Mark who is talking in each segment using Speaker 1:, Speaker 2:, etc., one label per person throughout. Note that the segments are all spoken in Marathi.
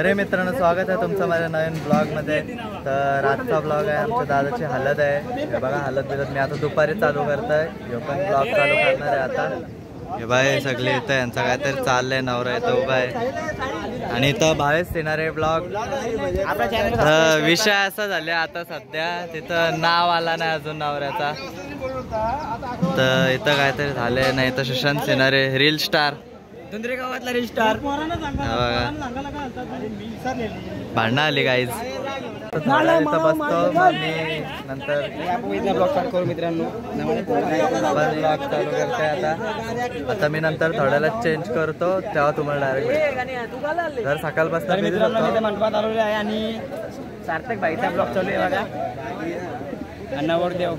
Speaker 1: अरे मित्रांनो, स्वागत आहे तुमचं माझ्या नवीन ब्लॉगमध्ये. तर आजचा ब्लॉग आहे आमच्या दादाची हालत आहे. हे बघा हालत बिलत मी आता दुपारी चालू करतोय. हे पण ब्लॉग चालू करणार आहे आता. हे बाय सगळे इथं यांचं काहीतरी चाललंय. नवरा इथं उभा आहे आणि इथं भावेच येणार आहे ब्लॉग. विषय असा झाले आता सध्या तिथं नाव आला नाही अजून नवऱ्याचा. तर इथं काहीतरी झालंय. नाही तर सुशांत सिनारे रील स्टार दुंद्रे गावातला रील स्टार भांडणं आली गाईज. इथं बसतो आणि नंतर ब्लॉग चालू करू मित्रांनो. ब्लॉग चालू करते आता मी नंतर थोड्याला चेंज करतो तेव्हा तुम्हाला डायरेक्ट जर सकाळपासून मंडपात आलेलो आहे आणि सार्थक भाईचा ब्लॉग चालू आहे बघा. नवरदेव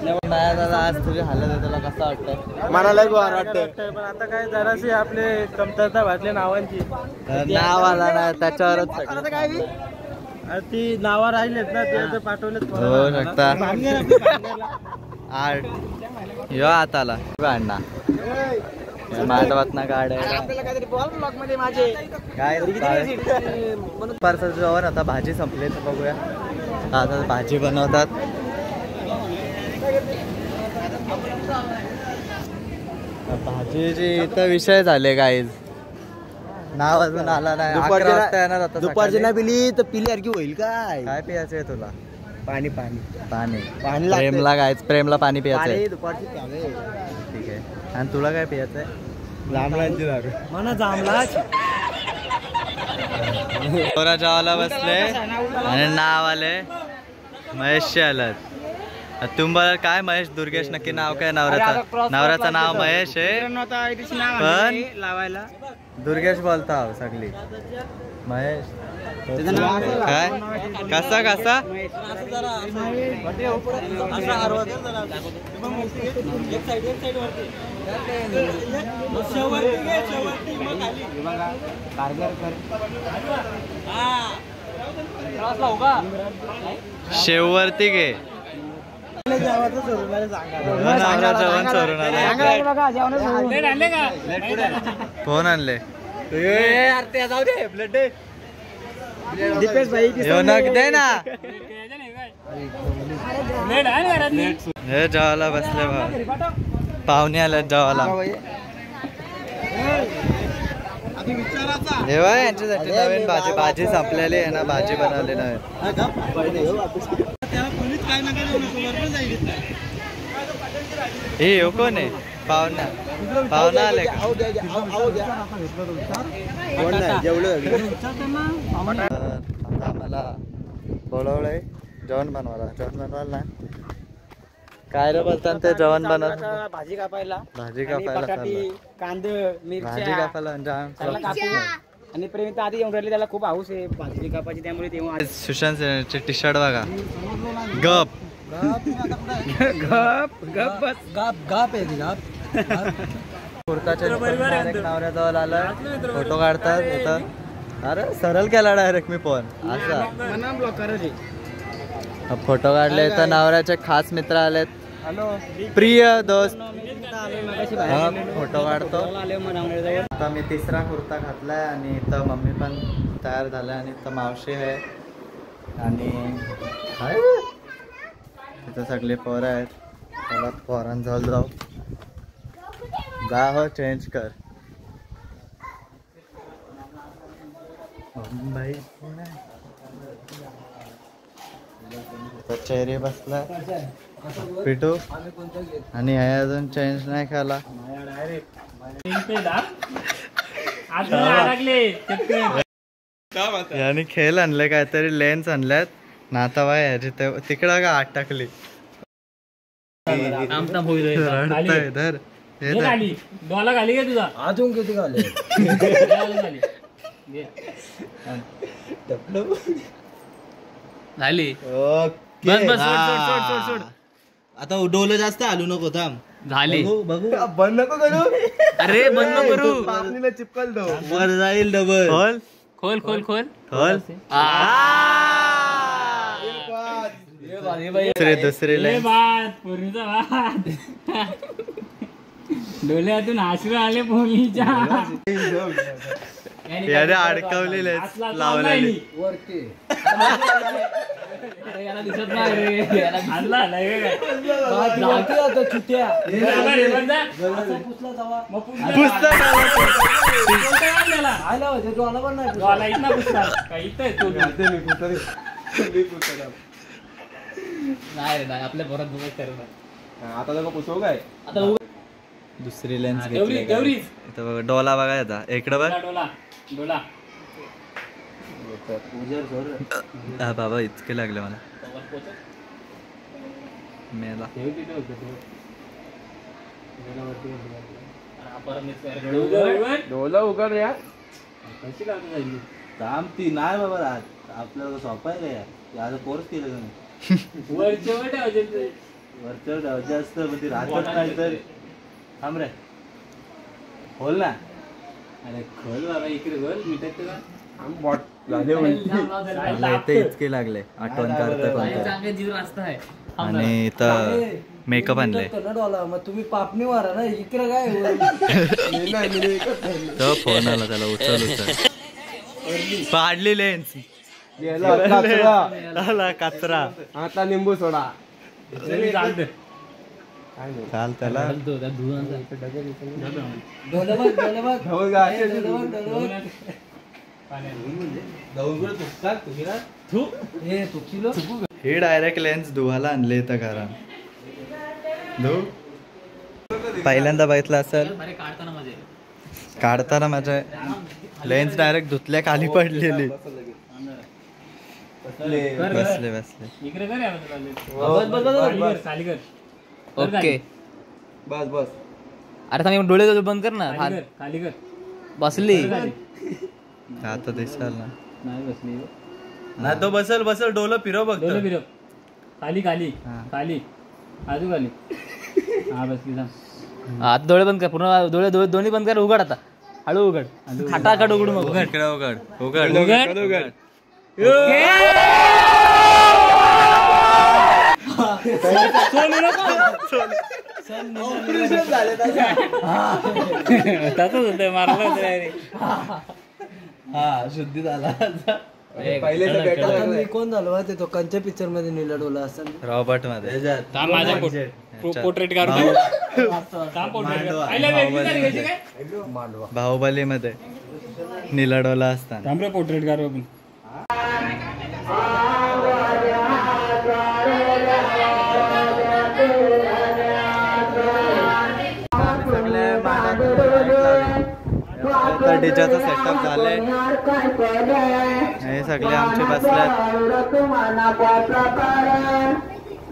Speaker 1: नाही दादा, आज तुझी हालत आहे, तुला कसं वाटतं? मला लय बरं वाटतं, पण आता काय जराशी आपले कमतरता वाटली नावांची. नाव आला ना त्याच्यावरच ती नावं राहिलेत ना ते पाठवलेत होऊ शकता. आर्ट यो आता आला अण्णा माधवातना गाड्या काय पार्सल जेवण. आता भाजी संपली तर बघूया. आता भाजी बनवतात. भाजीची इथं विषय झाले गाईज. नाव अजून आला नाही. 11 वाजता येणार आता. दुपारची नाही पिली तर पिल्यासारखी होईल. काय काय पियाचं आहे तुला? पाणी पाणी पाणी पाणी. प्रेमला गायच, प्रेमला पाणी पियाचं आहे दुपारची. ठीक आहे. आणि तुला काय पियाचं आहे? जांभळांची दारू म्हणा. जांभळा पोरा जेवायला बसले आणि नाव आले महेशचे आलं. तुम्हाला काय महेश दुर्गेश नक्की नाव काय? नवऱ्याचं नाव महेश आहे पण लावायला दुर्गेश बोलता सगळी. महेश काय कसा कसा शेववरती घे. फोन आणले दीपेश भाई दे ना. हे जेवायला बसले पाहुणे आल्यात जेवायला. तेव्हा यांच्यासाठी नवीन भाजी संपलेली आहे ना. भाजी बनवली नवीन. हे हो कोण आहे? पाहुणा आले. मला बोलवलंय जेवण बनवायला ना. काय रे बोलतात ते जेवण बनवलं. भाजी कापायला कांदे भाजी कापायला आणि प्रेम तर आधी येऊन राहिले. त्याला खूप हाऊस आहे भाजी कापायची त्यामुळे तेव्हा सुशांत टी शर्ट बघा. गप गप गप बस गप गप आहे गप. कुर्ताच्या नवऱ्याजवळ आलं. फोटो काढतात इथं. अरे सरळ केला डायरेक्ट मी फोन असा. फोटो काढले तर नवऱ्याचे खास मित्र आलेत. प्रिय दोस्त फोटो काढतो. आता मी तिसरा कुर्ता घातलाय आणि इथं मम्मी पण तयार झालाय आणि इथं मावशी आहे आणि तिथं सगळे पोरं आहेत. त्याला पोरांजवळ जाऊ जा हो चेंज कर. भाई चेहरे बसला पिटू आणि हे अजून चेंज नाही केला. याने खेळ आणले काहीतरी लेन्स आणल्यात नाताबाई ह्याची तिकडं का आत टाकली. अजून किती झाली. आता डोलं जास्त आलू नको. थांब झाली. बघू बंद नको करू. अरे बंद करू. चिपकल दो वर जाईल डबल. खोल खोल खोल खोल खोल. दुसरे डोळ्यातून आश्रू आले पोलीच्या. याने अडकवलेले लावलेली
Speaker 2: वरती
Speaker 3: याला दिसत नाही रे याला
Speaker 2: आणला नाही
Speaker 3: चुट्या आला होते तो आला पण नाही रे नाही आपल्या घरात बघत करणार
Speaker 2: आता जर पुसव काय
Speaker 3: आता
Speaker 1: दुसरी लेन्स
Speaker 3: देवरी
Speaker 1: इथं बघा डोला बघा आता इकडं बघ
Speaker 3: डोला डोला
Speaker 1: हा बाबा इतके लागले मला मेला
Speaker 2: डोला उघड यार
Speaker 3: कशी लागत जाईल
Speaker 2: काम ती नाही बाबा आपल्याला सोपं आहे यार याचं कोर्स केलं का वरच्या जास्त म्हणजे राहतच नाही तर थांब रे खोल ना
Speaker 3: अरे खोल बाबा इकडे खोल मिटत
Speaker 1: इथे इतके लागले आठवण काढतं कोणतं
Speaker 3: जीव रास्ता आहे
Speaker 1: आणि इथं मेकअप आणले
Speaker 3: मग तुम्ही पापणी मारा ना इकडे काय
Speaker 1: तो फोन आला त्याला उचल पाडली लेन्स कचरा
Speaker 2: आता लिंबू सोडा
Speaker 1: चाल त्याला हे डायरेक्ट लेन्स धुवायला आणले इथं घरात धु पहिल्यांदा बघितलं असेल काढताना माझ्या लेन्स डायरेक्ट धुतल्या खाली पडलेली बसले
Speaker 3: ओके
Speaker 2: बस बस
Speaker 3: अरे थांब डोळे बंद कर ना खाली कर बसली
Speaker 1: आता दिसाल ना
Speaker 3: नाही बसली
Speaker 1: नाही तो बसल डोलं फिरव बघ
Speaker 3: फिरव खाली खाली खाली आजू खाली हा बसली आता डोळे बंद कर पूर्ण डोळे दोन्ही बंद कर उघड आता हळू उघड खाटाखाट उघड मग उघड
Speaker 1: हा शुद्धी झाला
Speaker 3: पहिले कोण झालो ते तो कंच्या पिक्चर मध्ये नीला डोला असं
Speaker 1: रॉबर्ट मध्ये
Speaker 3: पोर्ट्रेट
Speaker 1: बाहुबली मध्ये नीला डोला असताना
Speaker 3: पोर्ट्रेट काढू
Speaker 1: आपण डीजेचा सेटअप झाले हे सगळे आमचे बसल्यात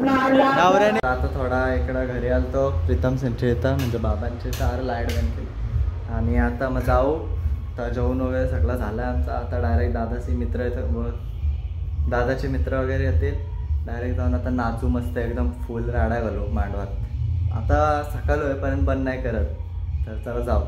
Speaker 1: नवऱ्याने आता थोडा इकडं घरी आलतो प्रीतम सेंटर येतं म्हणजे बाबांचे चार लाईट बंद केली आणि आता मग जाऊ तर जेवण वगैरे सगळं झालं आमचं आता डायरेक्ट दादाचे मित्र येतं दादाचे मित्र वगैरे येतील डायरेक्ट जाऊन आता नाचू मस्त एकदम फुल राडा घालू मांडवात आता सकाळ होईपर्यंत बंद नाही करत तर चला जाऊ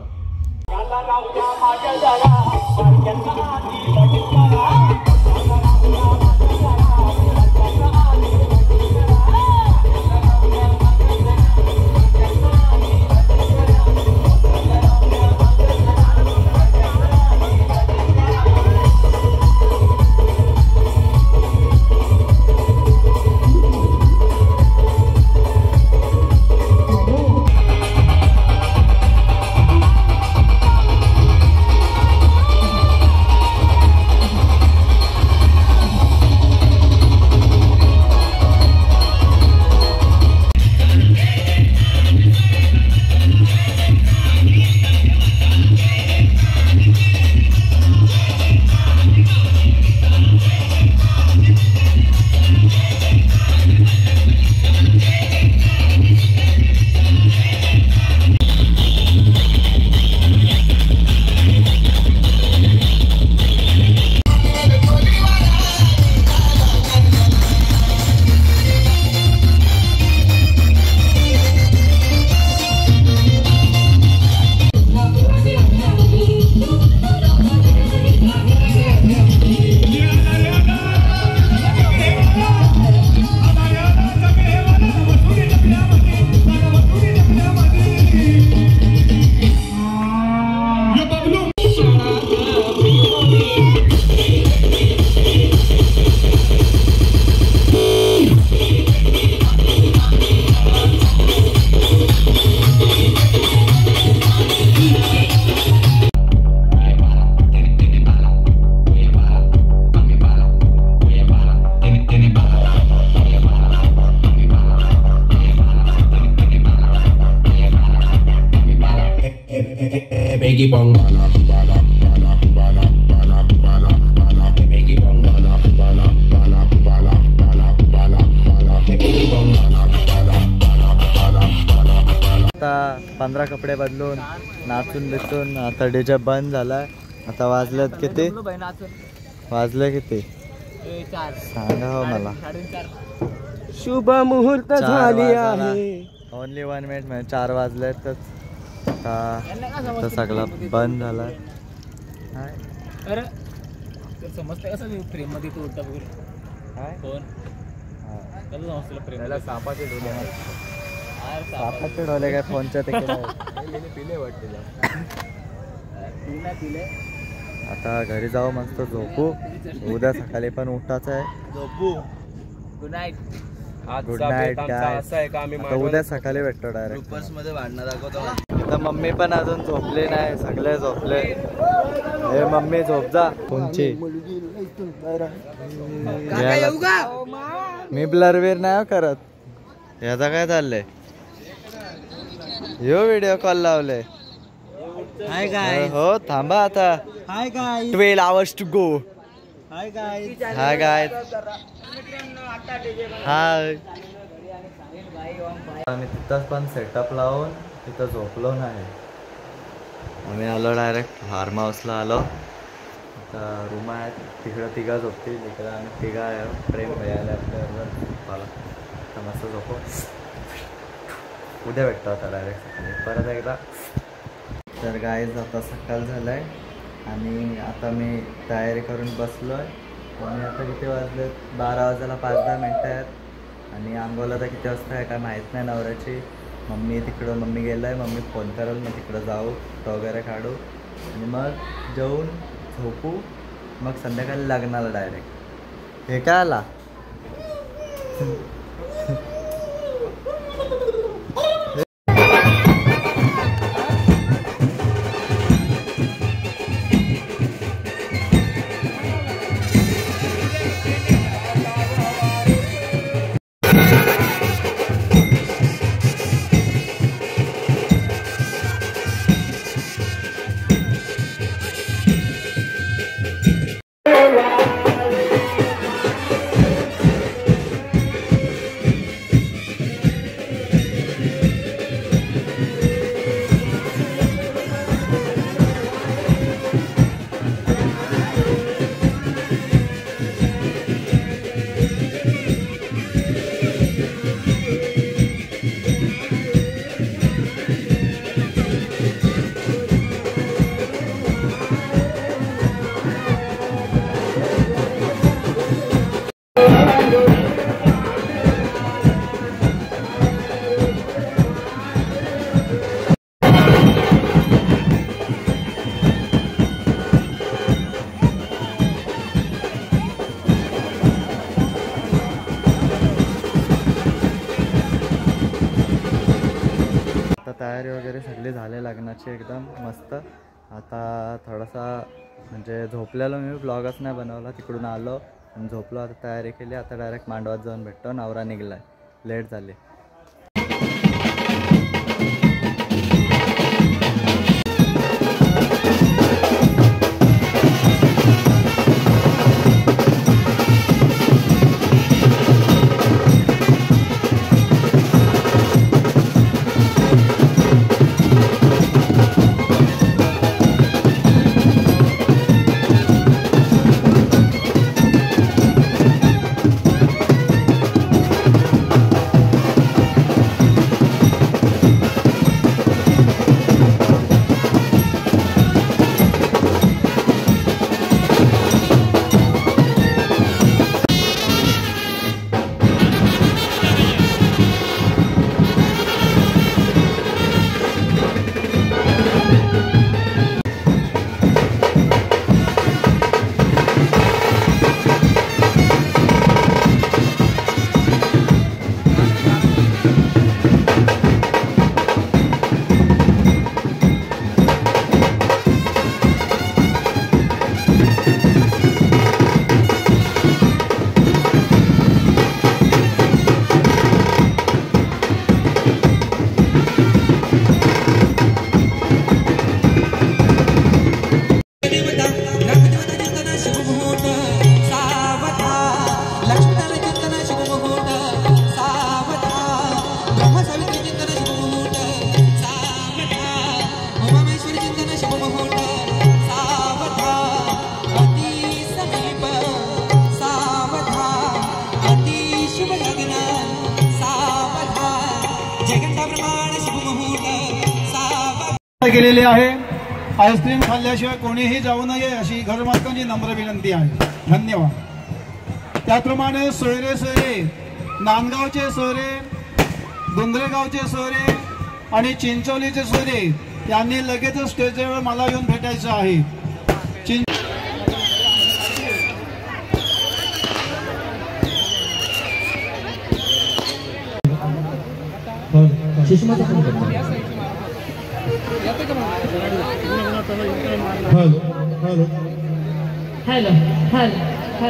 Speaker 4: make it bang bala bala bala bala bala bala bala. They make it bang bala bala bala bala bala bala bala. They make it bang bala bala bala bala bala bala.
Speaker 1: आता 15 कपडे बदलून नाचून बिचून आता डीजे बंद झालाय. आता वाजलेत किती? वाजले किती सांगा हो मला.
Speaker 2: शुभ मुहूर्त झाली आहे.
Speaker 1: ओनली 1 मिनिट म्हणजे 4 वाजलेतच. आता सगळं बंद झालाय.
Speaker 3: अरे समजते कसं प्रेम मध्ये तू उलटा बघून कोण कसं समजलं प्रेम
Speaker 1: सापाचे डोले काय फोनच्या तिकडे आता घरी जाऊ मस्त झोपू. उद्या सकाळी पण उठायचं आहे.
Speaker 2: झोपू.
Speaker 3: Good night.
Speaker 1: गुड नाईट काय. आता उद्या सकाळी भेटतो डायरेक्ट.
Speaker 2: मध्ये भांडणं दाखवतो.
Speaker 1: आता मम्मी पण अजून झोपली नाही. सगळे झोपले. हे मम्मी झोप जा. कोणची मी ब्लरवीर नाही करत. याचा काय चाललंय. यो व्हिडिओ कॉल लावले.
Speaker 2: हाय गाय.
Speaker 1: हो थांबा आता.
Speaker 2: हाय गाय.
Speaker 1: 12 hours to go.
Speaker 2: हाय गाय.
Speaker 1: हाय गाय. हाय. आम्ही तिथंच पण सेटअप लावून तिथं झोपलो नाही. आम्ही आलो डायरेक्ट फार्म हाऊसला आलो. आता रूम आहेत तिकडं तिघा झोपतील. इकडं आम्ही तिघा आहे. प्रेम मिळाले आपल्याबरोबर झोपाला. आता मस्त झोपो. उद्या भेटतो आता डायरेक्ट सकाळी परत एकदा. तर गाईज आता सकाळ झालं आहे आणि आता मी तयारी करून बसलो आहे. आणि आता किती वाजले 12 वाजायला 5-10 मिनटं आहेत. आणि अंघोला तर किती वाजता आहे काय माहीत नाही नवऱ्याची. मम्मी गेलं आहे. मम्मी फोन करेल मग तिकडं जाऊ वगैरे काढू आणि मग जेवून झोपू. मग संध्याकाळी लग्नाला डायरेक्ट. हे काय आला तयारी वगैरे सगळी झाले लग्नाची एकदम मस्त. आता थोडासा म्हणजे झोपलेलो मी ब्लॉगच नाही बनवला. तिकडून आलो आणि झोपलो. आता तयारी केली. आता डायरेक्ट मांडवात जाऊन भेटतो. नवरा निघला आहे. लेट झाली.
Speaker 5: गेलेले आहे. आईस्क्रीम खाल्ल्याशिवाय कोणीही जाऊ नये अशी घरमालकांची नम्र विनंती आहे. धन्यवाद. त्याप्रमाणे सोयरे नांदगावचे सोयरे, गुंद्रेगावचे सोयरे आणि चिंचोलीचे सोयरे यांनी लगेचच स्टेजवर मला येऊन भेटायचं आहे.
Speaker 6: Hello hello hello